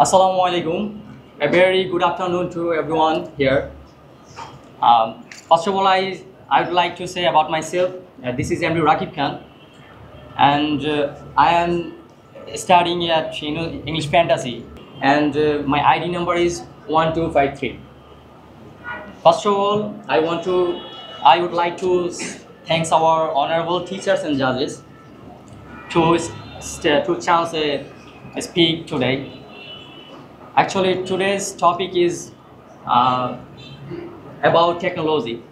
Assalamu alaikum. A very good afternoon to everyone here. First of all, I would like to say about myself. This is MD Rakib Khan, and I am studying at English Fantasy, and my ID number is 1253. First of all, I would like to thanks our honorable teachers and judges to chance speak today. Actually, today's topic is uh, about technology.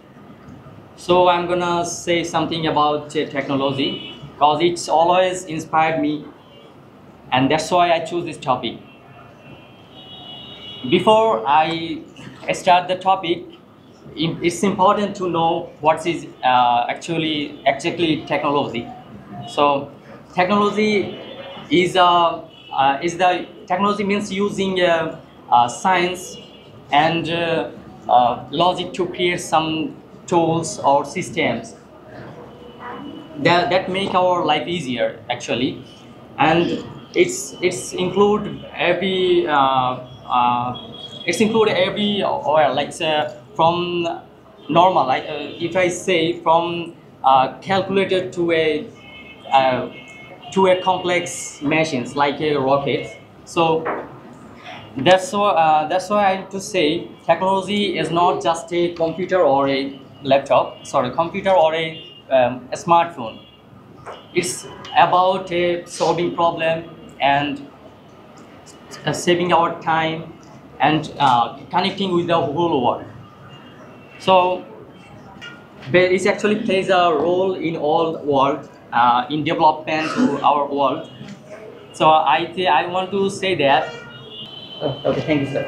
So I'm gonna say something about technology because it's always inspired me, and that's why I choose this topic. Before I start the topic, it's important to know what is actually exactly technology. So technology is the technology means using science and logic to create some tools or systems that make our life easier actually, and it's include every or like from normal, like if I say from calculator uh, to a complex machines like a rocket. So that's why I have to say technology is not just a computer or a laptop, sorry, computer or a smartphone. It's about solving problem and saving our time and connecting with the whole world. So it actually plays a role in all world in development to our world. So I want to say that. Okay, thank you, sir.